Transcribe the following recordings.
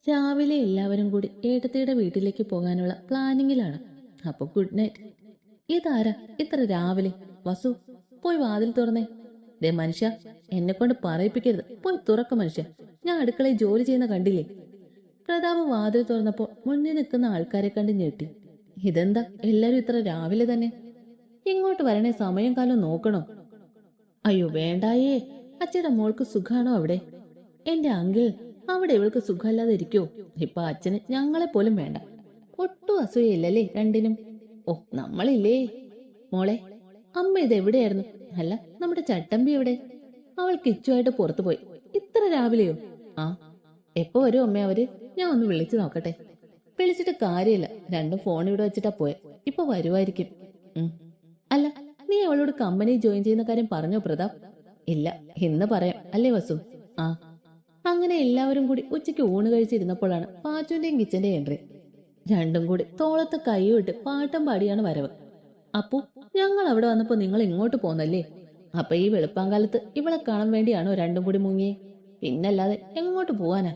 രാവിലെ എല്ലാവരും കൂടി ഏട്ടത്തിയുടെ വീട്ടിലേക്ക് പോകാനുള്ള പ്ലാനിങ്ങിലാണ്. അപ്പൊ ഗുഡ് നൈറ്റ്. ഇതാരാ ഇത്ര രാവിലെ? വസു, പോയി വാതിൽ തുറന്നേ. ദേ മനുഷ്യ, എന്നെ കൊണ്ട് പറയിപ്പിക്കരുത്. പോയി തുറക്ക മനുഷ്യ, ഞാൻ അടുക്കളയിൽ ജോലി ചെയ്യുന്ന കണ്ടില്ലേ? പ്രതാപ് വാതിൽ തുറന്നപ്പോൾ മുന്നിൽ നിൽക്കുന്ന ആൾക്കാരെ കണ്ട് ഞെട്ടി. ഇതെന്താ എല്ലാരും ഇത്ര രാവിലെ തന്നെ? ഇങ്ങോട്ട് വരണേ, സമയം കാലം നോക്കണോ? അയ്യോ വേണ്ടായേ, അച്ഛയുടെ മോൾക്ക് സുഖാണോ അവിടെ? എന്റെ അങ്കിൾ, അവിടെ ഇവൾക്ക് സുഖമല്ലാതെ ഇരിക്കോ? ഇപ്പൊ അച്ഛന് ഞങ്ങളെ പോലും വേണ്ട. ഒട്ടും അസൂയയില്ലല്ലേ രണ്ടിനും? ഓ നമ്മളില്ലേ മോളെ. അമ്മ ഇത് എവിടെയായിരുന്നു? അല്ല, നമ്മുടെ ചട്ടമ്പി എവിടെ? അവൾ കിച്ചുമായിട്ട് പുറത്തു പോയി. ഇത്ര രാവിലെയോ? ആ, എപ്പോ വരും അമ്മ അവര്? ഞാൻ ഒന്ന് വിളിച്ചു നോക്കട്ടെ. വിളിച്ചിട്ട് കാര്യമില്ല, രണ്ടും ഫോൺ ഇവിടെ വെച്ചിട്ടാ പോയെ. ഇപ്പൊ വരുമായിരിക്കും. അല്ല, നീ അവളോട് കമ്പനി ജോയിൻ ചെയ്യുന്ന കാര്യം പറഞ്ഞോ പ്രതാപ്? ഇല്ല, ഇന്ന് പറയാം അല്ലേ വസു? ആ. അങ്ങനെ എല്ലാവരും കൂടി ഉച്ചയ്ക്ക് ഊണ് കഴിച്ചിരുന്നപ്പോഴാണ് പാച്ചുന്റെയും കിച്ചന്റെയും എൻട്രി. രണ്ടും കൂടി തോളത്ത് കൈവിട്ട് പാട്ടം പാടിയാണ് വരവ്. അപ്പു, ഞങ്ങൾ അവിടെ വന്നപ്പോ നിങ്ങൾ ഇങ്ങോട്ട് പോന്നല്ലേ? അപ്പൊ ഈ വെളുപ്പാങ്കാലത്ത് ഇവളെ കാണാൻ വേണ്ടിയാണോ രണ്ടും കൂടി മുങ്ങിയേ? പിന്നല്ലാതെ എങ്ങോട്ട് പോവാനാ?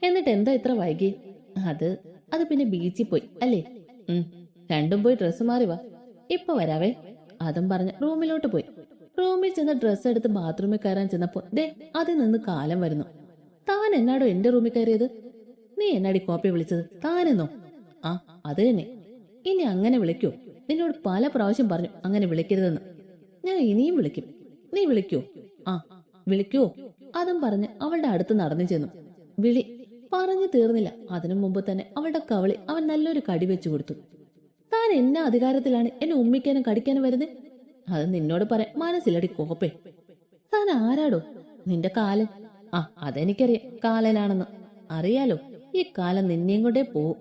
എന്നിട്ട് എന്താ ഇത്ര വൈകി? അത് പിന്നെ ബീച്ചിൽ പോയി അല്ലേ? രണ്ടും പോയി ഡ്രസ്സ് മാറി വാ, ഇപ്പൊ വരാവേ. അതും പറഞ്ഞ് റൂമിലോട്ട് പോയി. റൂമിൽ ചെന്ന് ഡ്രസ്സ് എടുത്ത് ബാത്റൂമിൽ കയറാൻ ചെന്നപ്പോ ദേ അതിൽ നിന്ന് കാലം വരുന്നു. താൻ എന്നാടോ എന്റെ റൂമിൽ കയറിയത്? നീ എന്നാടി കോപ്പി വിളിച്ചത്? താനെന്നോ? ആ, അത് തന്നെ. ഇനി അങ്ങനെ വിളിക്കോ? നിന്നോട് പല പ്രാവശ്യം പറഞ്ഞു അങ്ങനെ വിളിക്കരുതെന്ന്. ഞാൻ ഇനിയും വിളിക്കും. നീ വിളിക്കോ? ആ, വിളിക്കോ? അതും പറഞ്ഞ് അവളുടെ അടുത്ത് നടന്നു ചെന്നു. വിളി പറഞ്ഞു തീർന്നില്ല, അതിനു മുമ്പ് തന്നെ അവളുടെ കവളി അവൻ നല്ലൊരു കടി വെച്ചു കൊടുത്തു. താൻ എന്നാ അധികാരത്തിലാണ് എന്നെ ഉമ്മിക്കാനും കടിക്കാനും വരുന്നത്? അത് നിന്നോട് പറയാൻ മനസ്സിലടി കോപ്പേ. താൻ ആരാടോ? നിന്റെ കാലൻ. ആ, അതെനിക്കറിയാം കാലനാണെന്ന്. അറിയാലോ, ഈ കാലം നിന്നെയും കൊണ്ടേ പോവും.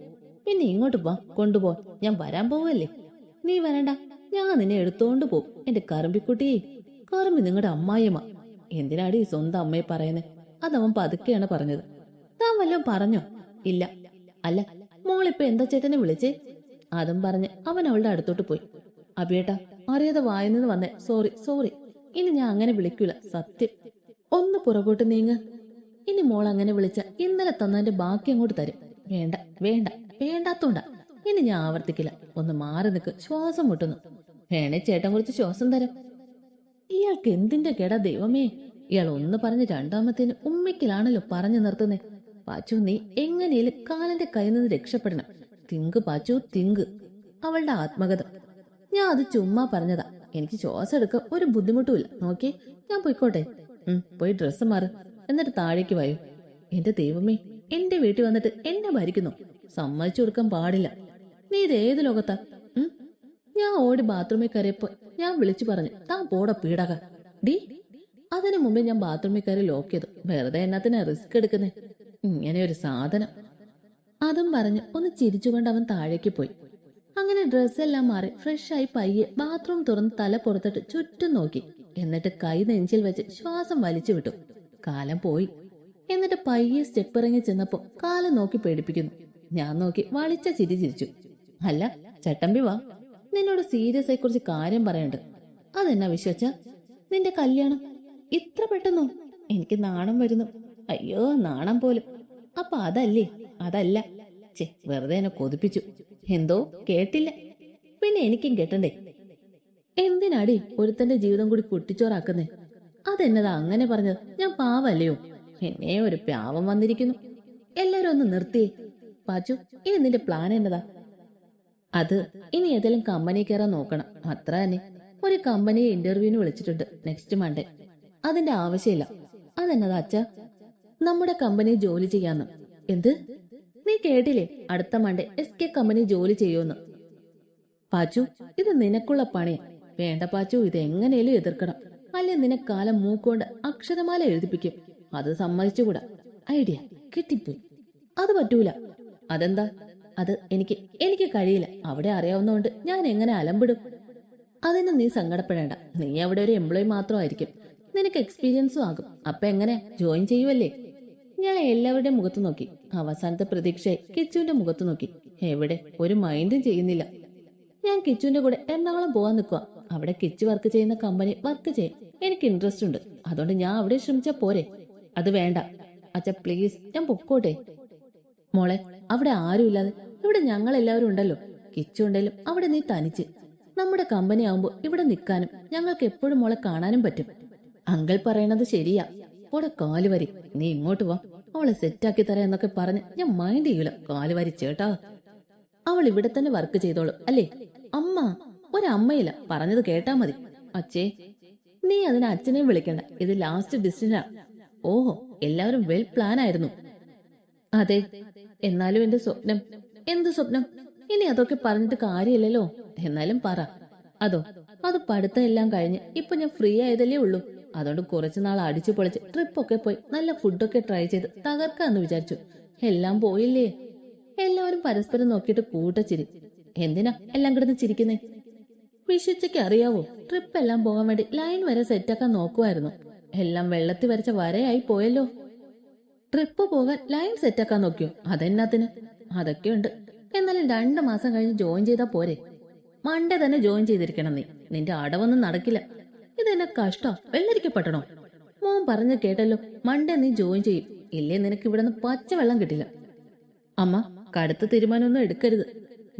പിന്നെ ഇങ്ങോട്ട് വാ, കൊണ്ടുപോ. ഞാൻ വരാൻ പോവല്ലേ? നീ വരണ്ട, ഞാൻ നിന്നെ എടുത്തോണ്ട് പോവും. എന്റെ കറമ്പിക്കുട്ടിയെ. കറമ്പി നിങ്ങളുടെ അമ്മായിയമ്മ. എന്തിനാടി ഈ സ്വന്തം അമ്മയെ പറയുന്നേ? അതവൻ പതുക്കെയാണ് പറഞ്ഞത്. താൻ വല്ലതും പറഞ്ഞോ? ഇല്ല. അല്ല, മോളിപ്പോ എന്താ ചേട്ടനെ വിളിച്ചേ? അതും പറഞ്ഞ് അവൻ അവളുടെ അടുത്തോട്ട് പോയി. അബിയേട്ടാ, അറിയാതെ വായിന്ന് വന്നേ, സോറി. ഇനി ഞാൻ അങ്ങനെ വിളിക്കൂല, സത്യം. ഒന്ന് പുറകോട്ട് നീങ്ങ്. ഇനി മോൾ അങ്ങനെ വിളിച്ച ഇന്നലെ തന്നതിന്റെ ബാക്കി അങ്ങോട്ട് തരും. വേണ്ടാത്തോണ്ടാ. ഇനി ഞാൻ ആവർത്തിക്കില്ല. ഒന്ന് മാറി നിൽക്ക്, ശ്വാസം മുട്ടുന്നു. വേണേ ചേട്ടൻ കുറിച്ച് ശ്വാസം തരാം. ഇയാൾക്ക് എന്തിന്റെ കേടാ ദൈവമേ? ഇയാൾ ഒന്ന് പറഞ്ഞ് രണ്ടാമത്തേന് ഉമ്മയ്ക്കിലാണല്ലോ പറഞ്ഞു നിർത്തുന്നേ. പാച്ചു, നീ എങ്ങനെയും കാലന്റെ കയ്യിൽ നിന്ന് രക്ഷപ്പെടണം. Think Pachu, think. അവളുടെ ആത്മകഥ. ഞാൻ അത് ചുമ്മാ പറഞ്ഞതാ. എനിക്ക് ശ്വാസം എടുക്കാൻ ഒരു ബുദ്ധിമുട്ടുമില്ല. നോക്കി, ഞാൻ പോയിക്കോട്ടെ. പോയി ഡ്രസ്സ് മാറ്, എന്നിട്ട് താഴേക്ക് വായു. എന്റെ ദൈവമേ, എന്റെ വീട്ടിൽ വന്നിട്ട് എന്നെ ഭരിക്കുന്നു. സമ്മതിച്ചു കൊടുക്കാൻ പാടില്ല. നീ ഇത് ഏത് ലോകത്താ? ഞാൻ ഓടി ബാത്റൂമിൽ കയറിയപ്പോ ഞാൻ വിളിച്ചു പറഞ്ഞു, താൻ പോടാ പീഡക. ഡി, അതിനു മുമ്പേ ഞാൻ ബാത്റൂമിൽ കയറി ലോക്ക് ചെയ്തു. വെറുതെ എന്നാത്തിനാ റിസ്ക് എടുക്കുന്നേ? ഇങ്ങനെ ഒരു സാധനം. അതും പറഞ്ഞ് ഒന്ന് ചിരിച്ചുകൊണ്ട് അവൻ താഴേക്ക് പോയി. അങ്ങനെ ഡ്രസ്സെല്ലാം മാറി ഫ്രഷായി പയ്യെ ബാത്റൂം തുറന്ന് തല പുറത്തിട്ട് ചുറ്റും നോക്കി. എന്നിട്ട് കൈ നെഞ്ചിൽ വെച്ച് ശ്വാസം വലിച്ചു വിട്ടു. കാലം പോയി. എന്നിട്ട് പയ്യെ സ്റ്റെപ്പ് ഇറങ്ങി ചെന്നപ്പോ കാലം നോക്കി പേടിപ്പിക്കുന്നു. ഞാൻ നോക്കി വളിച്ച ചിരി ചിരിച്ചു. അല്ല ചട്ടമ്പി, വാ, നിന്നോട് സീരിയസ് ആയി കുറിച്ച് കാര്യം പറയണ്ട്. അതെന്നാ വിശ്വച്ച? നിന്റെ കല്യാണം ഇത്ര പെട്ടെന്നോ? എനിക്ക് നാണം വരുന്നു. അയ്യോ, നാണം പോലും. അപ്പൊ അതല്ലേ? അതല്ല. വെറുതെ എന്നെ കൊതിപ്പിച്ചു. എന്തോ കേട്ടില്ല. പിന്നെ എനിക്കും കേട്ടണ്ടേ? എന്തിനാടി ഒരുത്തന്റെ ജീവിതം കൂടി കുട്ടിച്ചോറാക്കുന്നേ? അതെന്നതാ അങ്ങനെ പറഞ്ഞത്? ഞാൻ പാവല്ലയോ? എന്നെ ഒരു പാവം വന്നിരിക്കുന്നു. എല്ലാരും ഒന്ന് നിർത്തിയേ. പാച്ചു, ഇനി നിന്റെ പ്ലാൻ എന്നതാ? അത് ഇനി ഏതെങ്കിലും കമ്പനി കയറാൻ നോക്കണം, അത്ര തന്നെ. ഒരു കമ്പനിയെ ഇന്റർവ്യൂവിന് വിളിച്ചിട്ടുണ്ട് നെക്സ്റ്റ് മൺഡേ. അതിന്റെ ആവശ്യമില്ല. അതെന്നതാ അച്ഛ? നമ്മുടെ കമ്പനി ജോലി ചെയ്യാന്ന്. എന്ത്? നീ കേട്ടില്ലേ? അടുത്ത മൺഡേ SK കമ്പനി ജോലി ചെയ്യുമെന്ന്. പാച്ചു, ഇത് നിനക്കുള്ള പണിയാ. വേണ്ട പാച്ചു, ഇത് എങ്ങനെയും എതിർക്കണം. അല്ലെ നിനക്കാലം മൂക്കൊണ്ട് അക്ഷരമാല എഴുതിപ്പിക്കും. അത് സമ്മതിച്ചുകൂടാ. ഐഡിയ കിട്ടിപ്പോയി. അത് പറ്റൂല. അതെന്താ? അത് എനിക്ക് കഴിയില്ല. അവിടെ അറിയാവുന്നതുകൊണ്ട് ഞാൻ എങ്ങനെ അലമ്പിടും? അതിന് നീ സങ്കടപ്പെടേണ്ട. നീ അവിടെ ഒരു എംപ്ലോയി മാത്രമായിരിക്കും. നിനക്ക് എക്സ്പീരിയൻസും ആകും. അപ്പൊ എങ്ങനെ ജോയിൻ ചെയ്യുമല്ലേ? ഞാൻ എല്ലാവരുടെയും മുഖത്ത് നോക്കി. അവസാനത്തെ പ്രതീക്ഷയായി കിച്ചുവിന്റെ മുഖത്ത് നോക്കി. എവിടെ ഒരു മൈൻഡും ചെയ്യുന്നില്ല. ഞാൻ കിച്ചുവിന്റെ കൂടെ എറണാകുളം പോവാൻ നിൽക്കുക. അവിടെ കിച്ചു വർക്ക് ചെയ്യുന്ന കമ്പനി വർക്ക് ചെയ്യും. എനിക്ക് ഇൻട്രസ്റ്റ് ഉണ്ട്. അതുകൊണ്ട് ഞാൻ അവിടെ ശ്രമിച്ചാ പോരെ? അത് വേണ്ട അച്ഛ, പ്ലീസ്, ഞാൻ പൊക്കോട്ടെ. മോളെ, അവിടെ ആരുമില്ലാതെ ഇവിടെ ഞങ്ങൾ എല്ലാവരും ഉണ്ടല്ലോ. കിച്ചു ഉണ്ടെങ്കിലും അവിടെ നീ തനിച്ച്. നമ്മുടെ കമ്പനി ആവുമ്പോ ഇവിടെ നിൽക്കാനും ഞങ്ങൾക്ക് എപ്പോഴും മോളെ കാണാനും പറ്റും. അങ്കിൾ പറയണത് ശരിയാ. പോടെ കാലുവരി, നീ ഇങ്ങോട്ട് വാ, അവളെ സെറ്റാക്കി തരാം എന്നൊക്കെ പറഞ്ഞ് ഞാൻ മൈൻഡ് ചെയ്യൂല. കാലുവരി ചേട്ടാ, അവൾ ഇവിടെ തന്നെ വർക്ക് ചെയ്തോളൂ അല്ലേ? അമ്മ, ഒരമ്മയില്ല, പറഞ്ഞത് കേട്ടാ മതി. അച്ഛേ, നീ അതിന് അച്ഛനെയും വിളിക്കണ്ട, ഇത് ലാസ്റ്റ് ഡിസിഷനാ. ഓഹോ, എല്ലാവരും വെൽ പ്ലാൻ ആയിരുന്നു. അതെ, എന്നാലും എന്റെ സ്വപ്നം. എന്ത് സ്വപ്നം? ഇനി അതൊക്കെ പറഞ്ഞിട്ട് കാര്യമില്ലല്ലോ. എന്നാലും പറ. അതോ, അത് പഠിത്തം എല്ലാം കഴിഞ്ഞ് ഇപ്പൊ ഞാൻ ഫ്രീ ആയതല്ലേ ഉള്ളൂ. അതുകൊണ്ട് കുറച്ചുനാൾ അടിച്ചു പൊളിച്ച് ട്രിപ്പൊക്കെ പോയി നല്ല ഫുഡൊക്കെ ട്രൈ ചെയ്ത് തകർക്കാന്ന് വിചാരിച്ചു. എല്ലാം പോയില്ലേ? എല്ലാവരും പരസ്പരം നോക്കിയിട്ട് കൂട്ടച്ചിരി. എന്തിനാ എല്ലാം കിടന്ന് ചിരിക്കുന്നേ? വിശ്വച്ചയ്ക്ക് അറിയാവോ, ട്രിപ്പ് എല്ലാം പോകാൻ വേണ്ടി ലൈൻ വരെ സെറ്റാക്കാൻ നോക്കുമായിരുന്നു. എല്ലാം വെള്ളത്തിൽ വരച്ച വരയായി പോയല്ലോ. ട്രിപ്പ് പോകാൻ ലൈൻ സെറ്റാക്കാൻ നോക്കിയോ? അതെന്നാത്തിന്? അതൊക്കെയുണ്ട്. എന്നാലും 2 മാസം കഴിഞ്ഞ് ജോയിൻ ചെയ്താ പോരെ? മൺഡേ തന്നെ ജോയിൻ ചെയ്തിരിക്കണം നീ. നിന്റെ അടവൊന്നും നടക്കില്ല. ഇതെന്നെ കഷ്ട. വെള്ളരിക്കപ്പെട്ടണോ? മോൻ പറഞ്ഞു കേട്ടല്ലോ, മൺഡേ നീ ജോയിൻ ചെയ്യും. ഇല്ലേ നിനക്ക് ഇവിടെ നിന്ന് പച്ചവെള്ളം കിട്ടില്ല. അമ്മ, കടുത്ത തീരുമാനമൊന്നും എടുക്കരുത്.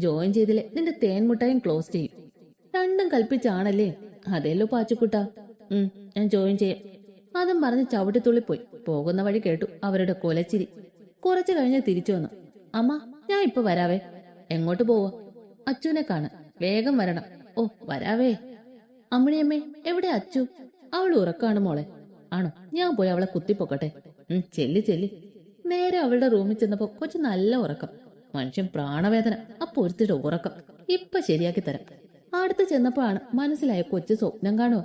ജോയിൻ ചെയ്തില്ലേ നിന്റെ തേൻമുട്ടായും ക്ലോസ് ചെയ്യും. രണ്ടും കൽപ്പിച്ചാണല്ലേ? അതേല്ലോ പാച്ചുക്കുട്ടാ. ഞാൻ ജോയിൻ ചെയ്യാം. അതും പറഞ്ഞ് ചവിട്ടിത്തുള്ളിപ്പോയി. പോകുന്ന വഴി കേട്ടു അവരുടെ കൊലച്ചിരി. കുറച്ചു കഴിഞ്ഞ് തിരിച്ചു വന്നു. അമ്മ, ഞാൻ ഇപ്പൊ വരാവേ. എങ്ങോട്ട് പോവാ? അച്ചുവിനെ കാണാൻ. വേഗം വരണം. ഓ, വരാവേ. അമ്മിണിയമ്മേ, എവിടെ അച്ചു? അവൾ ഉറക്കാണ് മോളെ. ആണോ? ഞാൻ പോയി അവളെ കുത്തിപ്പൊക്കട്ടെ. ചെല്ലി ചെല്ലി. നേരെ അവളുടെ റൂമിൽ ചെന്നപ്പോ കൊച്ചു നല്ല ഉറക്കം. മനുഷ്യൻ പ്രാണവേദന. അപ്പൊ ഒരുത്തിയുടെ ഉറക്കം ഇപ്പൊ ശരിയാക്കി തരാം. അടുത്ത് ചെന്നപ്പോഴാണ് മനസ്സിലായ കൊച്ചു സ്വപ്നം കാണുക.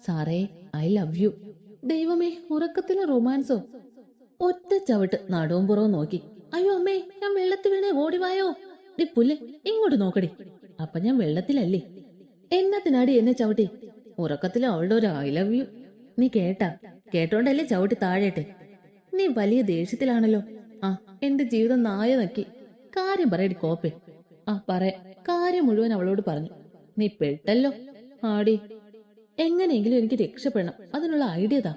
സാറേ, ഐ ലവ് യു. ദൈവമേ, ഉറക്കത്തിന് റൊമാൻസോ? ഒറ്റ ചവിട്ട് നടുവും പുറവും നോക്കി. അയ്യോ അമ്മേ, ഞാൻ വെള്ളത്തിൽ വീണേ, ഓടിവായോ. ഡി പുല്ല്, ഇങ്ങോട്ട് നോക്കടി. അപ്പൊ ഞാൻ വെള്ളത്തിലല്ലേ? എന്നത്തിനാടി എന്നെ ചവിട്ടി? ഉറക്കത്തില് അവളുടെ ഒരു ഐ ലവ് യു. നീ കേട്ടാ? കേട്ടോണ്ടല്ലേ ചവിട്ടി താഴേട്ടെ? നീ വലിയ ദേഷ്യത്തിലാണല്ലോ. ആ, എന്റെ ജീവിതം നായ നക്കി. കാര്യം പറയടി കോപ്പേ. ആ, പറയാം. കാര്യം മുഴുവൻ അവളോട് പറഞ്ഞു. നീ പെട്ടല്ലോ. ആടി, എങ്ങനെയെങ്കിലും എനിക്ക് രക്ഷപ്പെടണം. അതിനുള്ള ഐഡിയ താ.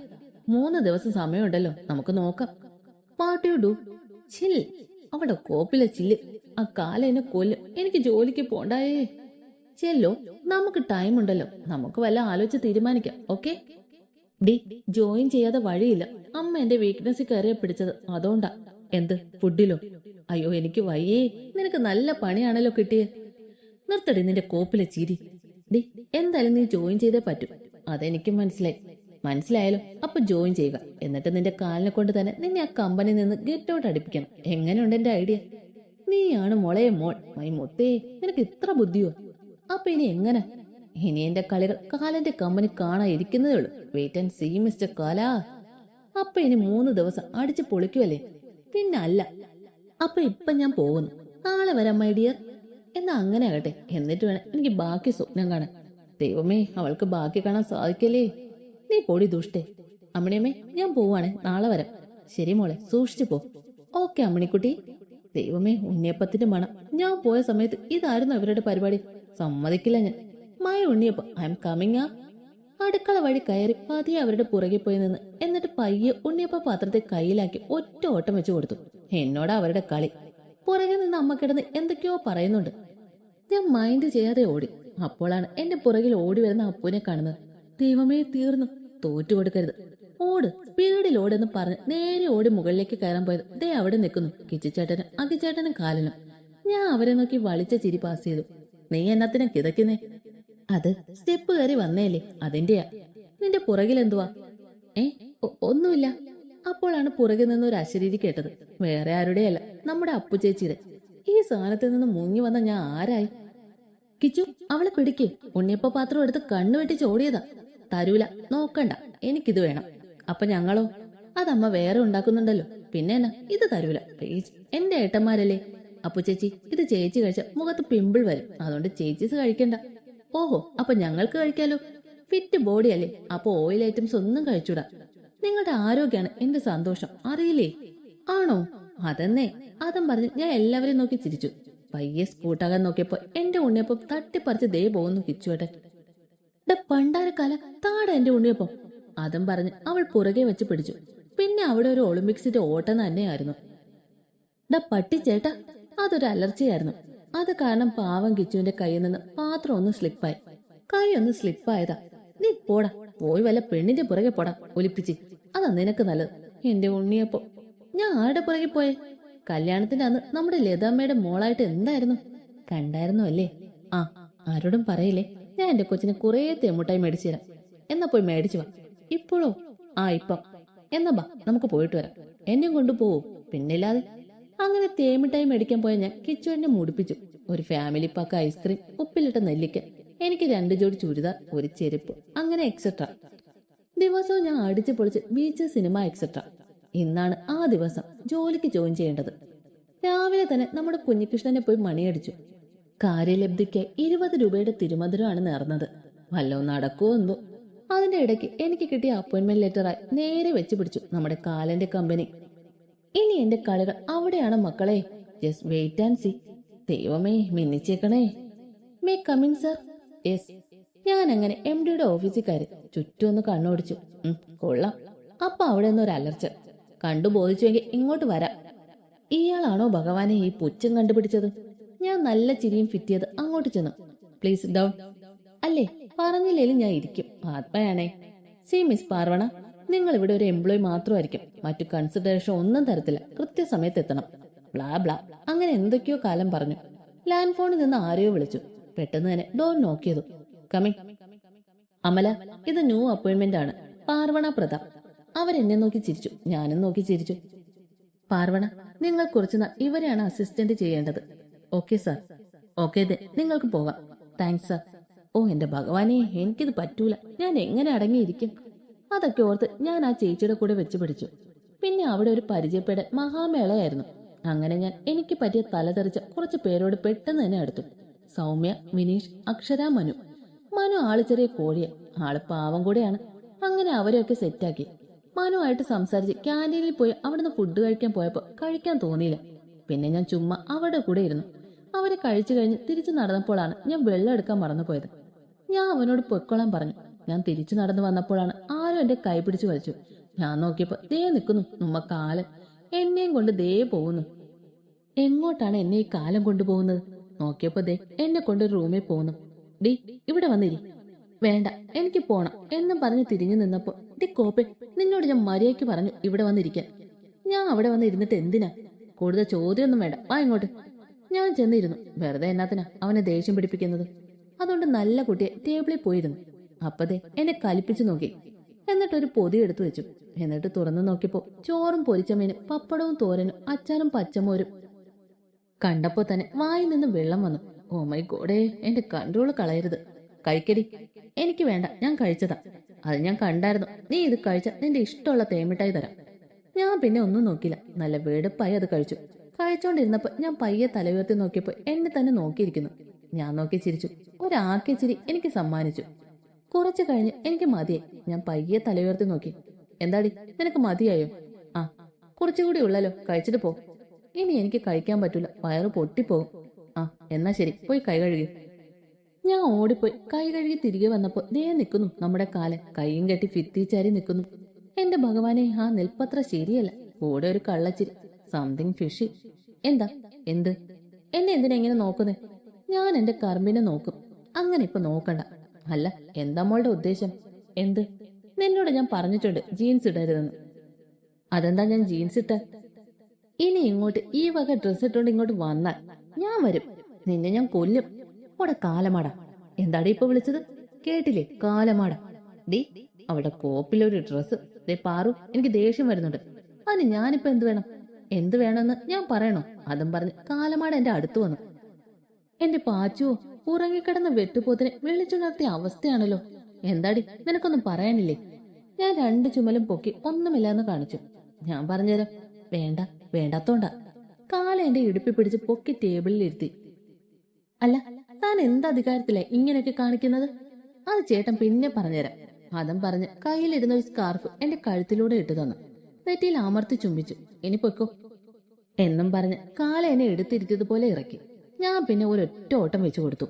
3 ദിവസം സമയമുണ്ടല്ലോ, നമുക്ക് നോക്കാം. What you do? ചിൽ. അവിടെ കോപ്പിലെ ചില്ല്. ആ കാലെന്നെ കൊല്ലും. എനിക്ക് ജോലിക്ക് പോണ്ടായേ. ചെല്ലോ, നമുക്ക് ടൈം ഉണ്ടല്ലോ. നമുക്ക് വല്ല ആലോചിച്ച് തീരുമാനിക്കാം. ഓക്കെ? ഡി, ജോയിൻ ചെയ്യാതെ വഴിയില്ല. അമ്മ എന്റെ വീക്ക്നെസ് കയറിയ പിടിച്ചത്. അതുകൊണ്ടാ. എന്ത്? ഫുഡിലോ? അയ്യോ, എനിക്ക് വയ്യേ. നിനക്ക് നല്ല പണിയാണല്ലോ കിട്ടിയേ. നിർത്തടി നിന്റെ കോപ്പിലെ ചിരി. ഡി, എന്തായാലും നീ ജോയിൻ ചെയ്തേ പറ്റൂ. അതെനിക്കും മനസ്സിലായി. മനസ്സിലായാലോ? അപ്പൊ ജോയിൻ ചെയ്യുക. എന്നിട്ട് നിന്റെ കാലിനെ കൊണ്ട് തന്നെ നിന്നെ ആ കമ്പനി നിന്ന് ഗെറ്റ് ഔട്ട് അടിപ്പിക്കണം. എങ്ങനെയുണ്ട് എന്റെ ഐഡിയ? നീയാണ് മോളെ മോൾ. മൈ മുത്തേ, നിനക്ക് ഇത്ര ബുദ്ധിയോ? അപ്പൊ ഇനി എങ്ങനെ? ഇനി എന്റെ കളികൾ കാലന്റെ കമ്പനി കാണാൻ ഇരിക്കുന്നതേ ഉള്ളൂ. വെയിറ്റ് ആൻഡ് സീ മിസ്റ്റർ കാലാ. അപ്പൊ ഇനി 3 ദിവസം അടിച്ച് പൊളിക്കുവല്ലേ? പിന്നെ അല്ല. അപ്പൊ ഇപ്പൊ ഞാൻ പോകുന്നു. നാളെ വരാം മൈ ഡിയർ. എന്നാ അങ്ങനെ ആകട്ടെ. എന്നിട്ട് വേണം എനിക്ക് ബാക്കി സ്വപ്നം കാണാൻ. ദൈവമേ, അവൾക്ക് ബാക്കി കാണാൻ സാധിക്കല്ലേ? നീ പൊടി ദുഷ്ടേ. അമ്മിണിയമ്മേ, ഞാൻ പോവാണേ. നാളെ വരാം. ശരി മോളെ, സൂക്ഷിച്ചു പോ. ഓക്കെ അമ്മിണിക്കുട്ടി. ദൈവമേ, ഉണ്ണിയപ്പത്തിന്റെ മണം. ഞാൻ പോയ സമയത്ത് ഇതായിരുന്നു അവരുടെ പരിപാടി. സമ്മതിക്കില്ല ഞാൻ. My unniyappam, I am coming ആ. അടുക്കള വഴി കയറി പതിയെ അവരുടെ പുറകെ പോയി നിന്ന് എന്നിട്ട് പയ്യെ ഉണ്ണിയപ്പ പാത്രത്തെ കയ്യിലാക്കി ഒറ്റ ഓട്ടം വെച്ചു കൊടുത്തു. എന്നോട് അവരുടെ കളി. പുറകെ നിന്ന് അമ്മ കിടന്ന് എന്തൊക്കെയോ പറയുന്നുണ്ട്. ഞാൻ മൈൻഡ് ചെയ്യാതെ ഓടി. അപ്പോഴാണ് എന്റെ പുറകിൽ ഓടി വരുന്ന അപ്പുവിനെ കാണുന്നത്. ദൈവമേ, തീർന്നു. തോറ്റു കൊടുക്കരുത്. ഓട്, സ്പീഡിൽ ഓടെന്ന് പറഞ്ഞ് നേരെ ഓടി മുകളിലേക്ക് കയറാൻ പോയത് ദേ അവിടെ നിൽക്കുന്നു കിച്ചിച്ചേട്ടനും അകിച്ചേട്ടനും കാലനും. ഞാൻ അവരെ നോക്കി വളിച്ച ചിരി പാസ് ചെയ്തു. നീ എന്നത്തിനാ കിതക്കുന്നേ? അത് സ്റ്റെപ്പ് കയറി വന്നേല്ലേ, അതിന്റെയാ. നിന്റെ പുറകിൽ എന്തുവാ? ഒന്നുമില്ല. അപ്പോഴാണ് പുറകിൽ നിന്ന് ഒരു അശരീരി കേട്ടത്. വേറെ ആരുടെയല്ല, നമ്മുടെ അപ്പു ചേച്ചിയുടെ. ഈ സാധനത്തിൽ നിന്ന് മുങ്ങി വന്ന ഞാൻ ആരായി? കിച്ചു, അവളെ പിടിക്ക്. ഉണ്ണിയപ്പ പാത്രം എടുത്ത് കണ്ണുവെട്ടി ചോടിയതാ. തരൂല, നോക്കണ്ട, എനിക്കിത് വേണം. അപ്പൊ ഞങ്ങളോ? അതമ്മ വേറെ ഉണ്ടാക്കുന്നുണ്ടല്ലോ. പിന്നെ എന്നാ, ഇത് തരൂല പ്ലീസ്. എന്റെ ഏട്ടന്മാരല്ലേ. അപ്പു ചേച്ചി, ഇത് ചേച്ചി കഴിച്ച മുഖത്ത് പിമ്പിൾ വരും. അതുകൊണ്ട് ചേച്ചീസ് കഴിക്കണ്ട. ഓഹോ, അപ്പൊ ഞങ്ങൾക്ക് കഴിക്കാലോ. ഫിറ്റ് ബോഡി അല്ലേ, അപ്പൊ ഓയിൽ ഐറ്റംസ് ഒന്നും കഴിച്ചൂടാ. നിങ്ങളുടെ ആരോഗ്യമാണ് എന്റെ സന്തോഷം, അറിയില്ലേ? ആണോ? അതെന്നേ. അതും പറഞ്ഞ് ഞാൻ എല്ലാവരെയും നോക്കി ചിരിച്ചു. പയ്യെ സ്കൂട്ടാകാൻ നോക്കിയപ്പോ എന്റെ ഉണ്ണിയപ്പം തട്ടിപ്പറിച്ച് ദേ പോകുന്നു കിച്ചുവേട്ടൻ. പണ്ടാരക്കാല താട എന്റെ ഉണ്ണിയപ്പം. അതും പറഞ്ഞ് അവൾ പുറകെ വെച്ച് പിടിച്ചു. പിന്നെ അവിടെ ഒരു ഒളിമ്പിക്സിന്റെ ഓട്ടം തന്നെയായിരുന്നു. ഡാ പട്ടി ചേട്ടാ, അതൊരു അലർച്ചയായിരുന്നു. അത് കാരണം പാവം കിച്ചുവിന്റെ കയ്യിൽ നിന്ന് പാത്രം ഒന്ന് സ്ലിപ്പായി. കൈ ഒന്ന് സ്ലിപ്പായതാ. നീ പോടാ, പോയി വല്ല പെണ്ണിന്റെ പുറകെ പോടാ ഒലിപ്പിച്ച്. അതാ നിനക്ക് നല്ലത്. എന്റെ ഉണ്ണിയപ്പോ ഞാൻ ആരുടെ പുറകെ പോയേ? കല്യാണത്തിന്റെ അന്ന് നമ്മുടെ ലതാമ്മയുടെ മോളായിട്ട് എന്തായിരുന്നു? കണ്ടായിരുന്നു അല്ലേ? ആ, ആരോടും പറയില്ലേ. ഞാൻ എന്റെ കൊച്ചിന് കുറേ തേമുട്ടായി മേടിച്ചു തരാം. എന്നാ പോയി മേടിച്ചു വാ. ഇപ്പോഴോ? ആ, ഇപ്പം. എന്നാ ബാ, നമുക്ക് പോയിട്ട് വരാം. എന്നെയും കൊണ്ടുപോവോ? പിന്നില്ലാതെ. അങ്ങനെ തേമിട്ടായി മേടിക്കാൻ പോയ ഞാൻ കിച്ചുവിനെ മുടിപ്പിച്ചു. ഒരു ഫാമിലി പാക്ക് ഐസ്ക്രീം, ഉപ്പിലിട്ട നെല്ലിക്ക, എനിക്ക് 2 ജോഡി ചുരിദാർ, ഒരു ചെരുപ്പ്, അങ്ങനെ എക്സെട്ര. ദിവസവും ഞാൻ അടിച്ചു പൊളിച്ച് ബീച്ച്, സിനിമ എക്സെട്ര. ഇന്നാണ് ആ ദിവസം. ജോലിക്ക് ജോയിൻ ചെയ്യേണ്ടത്. രാവിലെ തന്നെ നമ്മുടെ കുഞ്ഞികൃഷ്ണനെ പോയി മണിയടിച്ചു. കാര്യലബ്ധിക്കായി 20 രൂപയുടെ തിരുമധുരമാണ് നേർന്നത്. വല്ലോ നടക്കുമോ എന്തോ. അതിന്റെ ഇടയ്ക്ക് എനിക്ക് കിട്ടിയ അപ്പോയിന്റ്മെന്റ് ലെറ്ററായി നേരെ വെച്ച് പിടിച്ചു നമ്മുടെ കാലന്റെ കമ്പനി. ഇനി എന്റെ കളികൾ അവിടെയാണ് മക്കളെ. Just wait and see. ദൈവമേ, മിന്നിച്ചേക്കണേ. May come in sir? യെസ്. ഞാൻ അങ്ങനെ MD ഓഫീസിൽ കയറി. ചുറ്റും ഒന്ന് കണ്ണോടിച്ചു. കൊള്ളാം. അപ്പൊ അവിടെ നിന്ന് ഒരു അലർച്ച കണ്ടു. ബോധിച്ചുവെങ്കിൽ ഇങ്ങോട്ട് വരാം. ഇയാളാണോ ഭഗവാനെ ഈ പുച്ഛം കണ്ടുപിടിച്ചത്? ഞാൻ നല്ല ചിരിയും ഫിറ്റിയത് അങ്ങോട്ട് ചെന്നു. Please down. അല്ലേ, പറഞ്ഞില്ലേലും ഞാൻ ഇരിക്കും. ആത്മയാണേ. സി മിസ് പാർവണ, നിങ്ങൾ ഇവിടെ ഒരു എംപ്ലോയി മാത്രമായിരിക്കും. മറ്റു കൺസിഡറേഷൻ ഒന്നും തരത്തില്ല. കൃത്യസമയത്ത് എത്തണം. ബ്ലാ ബ്ലാ അങ്ങനെ എന്തൊക്കെയോ കാലം പറഞ്ഞു. ലാൻഡ് ഫോണിൽ നിന്ന് ആരെയോ വിളിച്ചു. പെട്ടെന്ന് തന്നെ ഡോർ നോക്കിയതു. കമിങ്. അമല, ഇത് ന്യൂ അപ്പോയിന്റ്മെന്റ് ആണ്. പാർവണ പ്രതാപ്. അവരെന്നെ നോക്കി ചിരിച്ചു. ഞാനും നോക്കി ചിരിച്ചു. പാർവണ, നിങ്ങൾ കുറച്ചുനാൾ ഇവരെയാണ് അസിസ്റ്റന്റ് ചെയ്യേണ്ടത്. Okay sir. ഓക്കെ, നിങ്ങൾക്ക് പോകാം. Thanks sir. ഓ എന്റെ ഭഗവാനെ, എനിക്കിത് പറ്റൂല. ഞാൻ എങ്ങനെ അടങ്ങിയിരിക്കും? അതൊക്കെ ഓർത്ത് ഞാൻ ആ ചേച്ചിയുടെ കൂടെ വെച്ച് പിടിച്ചു. പിന്നെ അവിടെ ഒരു പരിചയപ്പെടൽ മഹാമേളയായിരുന്നു. അങ്ങനെ ഞാൻ എനിക്ക് പറ്റിയ തലതെറിച്ച കുറച്ച് പേരോട് പെട്ടെന്ന് തന്നെ അടുത്തു. സൗമ്യ, വിനീഷ്, അക്ഷര, മനു. മനു ആള് ചെറിയ കോഴിയെ, ആള് പാവം കൂടെയാണ്. അങ്ങനെ അവരെയൊക്കെ സെറ്റാക്കി. മനു ആയിട്ട് സംസാരിച്ച് ക്യാൻറ്റീനിൽ പോയി അവിടുന്ന് ഫുഡ് കഴിക്കാൻ പോയപ്പോ കഴിക്കാൻ തോന്നിയില്ല. പിന്നെ ഞാൻ ചുമ്മാ അവരുടെ കൂടെ ഇരുന്നു. അവരെ കഴിച്ചു കഴിഞ്ഞ് തിരിച്ചു നടന്നപ്പോഴാണ് ഞാൻ വെള്ളം എടുക്കാൻ മറന്നുപോയത്. ഞാൻ അവനോട് പൊയ്ക്കൊള്ളാൻ പറഞ്ഞു. ഞാൻ തിരിച്ചു നടന്നു വന്നപ്പോഴാണ് ആരും എന്റെ കൈ പിടിച്ചു വലിച്ചു. ഞാൻ നോക്കിയപ്പോ ദേ നിൽക്കുന്നു നമ്മ കാലൻ. എന്നെയും കൊണ്ട് ദേ പോകുന്നു. എങ്ങോട്ടാണ് എന്നെ ഈ കാലം കൊണ്ടുപോകുന്നത്? നോക്കിയപ്പോ ദേ എന്നെ കൊണ്ട് റൂമിൽ പോകുന്നു. ഡി, ഇവിടെ വന്നിരി. വേണ്ട, എനിക്ക് പോണം എന്നും പറഞ്ഞ് തിരിഞ്ഞു നിന്നപ്പോ, ഡി കോപ്പെ, നിന്നോട് ഞാൻ മര്യാദയ്ക്ക് പറഞ്ഞു ഇവിടെ വന്നിരിക്കാൻ. ഞാൻ അവിടെ വന്ന് ഇരുന്നിട്ട് എന്തിനാ? കൂടുതൽ ചോദ്യമൊന്നും വേണ്ട, വാ ഇങ്ങോട്ട്. ഞാൻ ചെന്നിരുന്നു. വെറുതെ എന്നാത്തിനാ അവനെ ദേഷ്യം പിടിപ്പിക്കുന്നത്? അതുകൊണ്ട് നല്ല കുട്ടിയെ ടേബിളിൽ പോയിരുന്നു. അപ്പതേ എന്നെ കലിപ്പിച്ചു നോക്കി. എന്നിട്ടൊരു പൊതി എടുത്തു വെച്ചു. എന്നിട്ട് തുറന്നു നോക്കിയപ്പോ ചോറും പൊരിച്ചമീനും പപ്പടവും തോരനും അച്ചാറും പച്ചമോരും. കണ്ടപ്പോ തന്നെ വായിൽ നിന്ന് വെള്ളം വന്നു. ഓ മൈ ഗോഡേ, എന്റെ കൺട്രോൾ കളയരുത്. കഴിക്കടി. എനിക്ക് വേണ്ട, ഞാൻ കഴിച്ചതാ. അത് ഞാൻ കണ്ടായിരുന്നു. നീ ഇത് കഴിച്ച നിന്റെ ഇഷ്ടമുള്ള തേമിട്ടായി തരാം. ഞാൻ പിന്നെ ഒന്നും നോക്കില്ല. നല്ല വെടുപ്പായി അത് കഴിച്ചു. കഴിച്ചോണ്ടിരുന്നപ്പോ ഞാൻ പയ്യെ തലയുയർത്തി നോക്കിയപ്പോ എന്നെ തന്നെ നോക്കിയിരിക്കുന്നു. ഞാൻ നോക്കി ചിരിച്ചു. ഒരാക്കിയ ചിരി എനിക്ക് സമ്മാനിച്ചു. കുറച്ചു കഴിഞ്ഞ് എനിക്ക് മതിയായി. ഞാൻ പയ്യെ തലയുയർത്തി നോക്കി. എന്താടി, നിനക്ക് മതിയായോ? ആ, കുറച്ചുകൂടി ഉള്ളല്ലോ, കഴിച്ചിട്ട് പോ. ഇനി എനിക്ക് കഴിക്കാൻ പറ്റൂല, വയറ് പൊട്ടിപ്പോകും. ആ, എന്നാ ശരി, പോയി കൈ കഴുകി. ഞാൻ ഓടിപ്പോയി കൈ കഴുകി തിരികെ വന്നപ്പോ ദേ നിൽക്കുന്നു നമ്മുടെ കാലൻ, കൈയും കെട്ടി ഭിത്തിച്ചാരി നിൽക്കുന്നു. എന്റെ ഭഗവാനെ, ആ നിൽപ്പത്ര ശരിയല്ല. കൂടെ ഒരു കള്ളച്ചിരി, സംതിങ് ഫിഷി. എന്താ? എന്ത്? എന്നെ എന്തിനാ ഇങ്ങനെ നോക്കുന്നേ? ഞാൻ എന്റെ കർമ്മിനെ നോക്കും. അങ്ങനെ ഇപ്പൊ നോക്കണ്ട. അല്ല, എന്താ മോളുടെ ഉദ്ദേശം? എന്ത്? നിന്നോട് ഞാൻ പറഞ്ഞിട്ടുണ്ട് ജീൻസ് ഇടരുതെന്ന്. അതെന്താ ഞാൻ ജീൻസ് ഇട്ട? ഇനി ഇങ്ങോട്ട് ഈ വക ഡ്രസ് ഇട്ടോണ്ട് ഇങ്ങോട്ട് വന്നാൽ ഞാൻ വരും. നിന്നെ ഞാൻ കൊല്ലും. അവിടെ കാലമാട. എന്താടി ഇപ്പൊ വിളിച്ചത്? കേട്ടില്ലേ? കാലമാട. ഡി, അവിടെ കോപ്പിലൊരു ഡ്രസ്. ദേ പാറു, എനിക്ക് ദേഷ്യം വരുന്നുണ്ട്. അതിന് ഞാനിപ്പോ എന്ത് വേണം? എന്ത് വേണമെന്ന് ഞാൻ പറയണോ? അതും പറഞ്ഞ് കാലമാട എന്റെ അടുത്ത് വന്നു. എന്റെ പാച്ചുവോ, ഉറങ്ങിക്കിടന്ന വെട്ടുപോത്തിനെ വിളിച്ചുണർത്തിയ അവസ്ഥയാണല്ലോ. എന്താടി, നിനക്കൊന്നും പറയാനില്ലേ? ഞാൻ 2 ചുമലും പൊക്കി ഒന്നുമില്ലാന്ന് കാണിച്ചു. ഞാൻ പറഞ്ഞുതരാം. വേണ്ട, വേണ്ടാത്തോണ്ടാ. കാല എന്റെ ഇടുപ്പി പിടിച്ച് പൊക്കി ടേബിളിൽ ഇരുത്തി. അല്ല, താൻ എന്ത് അധികാരത്തിലാ ഇങ്ങനെയൊക്കെ കാണിക്കുന്നത്? അത് ചേട്ടൻ പിന്നെ പറഞ്ഞുതരാം. അതും പറഞ്ഞ് കയ്യിലിരുന്ന ഒരു സ്കാർഫ് എന്റെ കഴുത്തിലൂടെ ഇട്ടു തന്നു. നെറ്റിയിൽ അമർത്തി ചുംബിച്ചു. ഇനി പൊയ്ക്കോ എന്നും പറഞ്ഞ് കാല എന്നെ എടുത്തിരുത്തിയതുപോലെ ഇറക്കി. ഞാൻ പിന്നെ ഒരൊറ്റ ഓട്ടം വെച്ചു കൊടുത്തു.